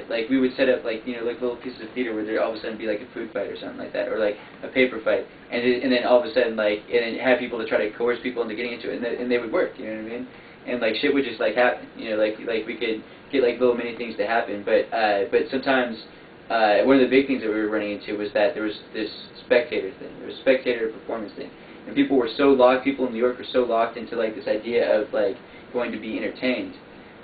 like we would set up like like little pieces of theater where there all of a sudden be like a food fight or something like that, or like a paper fight, and then all of a sudden and then have people to try to coerce people into getting into it, and they would work, you know what I mean? And like shit would just like happen, like we could get like little mini things to happen, but sometimes one of the big things that we were running into was that there was this spectator thing, there was a spectator performance thing, and people in New York were so locked into like this idea of like going to be entertained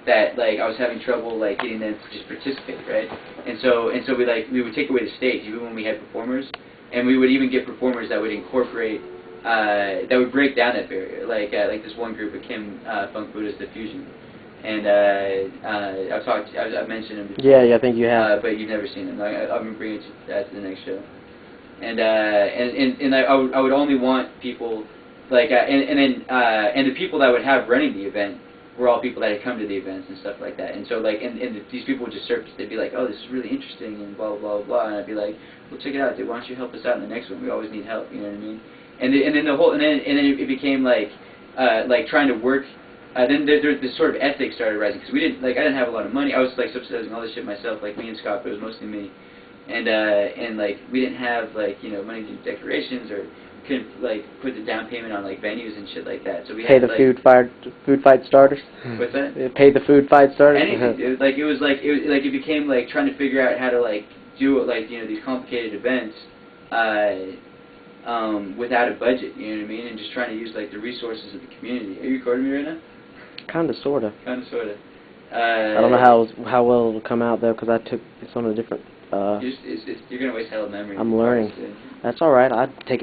that like I was having trouble like getting them to just participate, right? And so we would take away the stage even when we had performers, and we would even get performers that would incorporate that would break down that barrier, like this one group of Kim Funk Buddhist Diffusion, and I've mentioned them before. Yeah, I think you have. But you've never seen them. I'm gonna bring it to the next show, and I would only want people like and the people that would have running the event were all people that had come to the events and stuff like that. And so like and these people would just surface. They'd be like, oh, this is really interesting and blah blah blah blah. And I'd be like, well, check it out, dude. Why don't you help us out in the next one? We always need help. You know what I mean? And then it became like trying to work. Then this sort of ethic started rising because I didn't have a lot of money. I was like subsidizing all this shit myself, like me and Scott, but it was mostly me. And like we didn't have like money to do decorations or couldn't like put the down payment on like venues and shit like that. So we pay had the like, food fight starters. What's that? Pay the food fight starters. Anything, dude. It became like trying to figure out how to like do like these complicated events without a budget. You know what I mean? And just trying to use like the resources of the community. Are you recording me right now? Kinda, sorta. Kinda, sorta. I don't know how well it'll come out though, because it's on a different. You're gonna waste hell of memory. I'm learning. That's all right. I take it.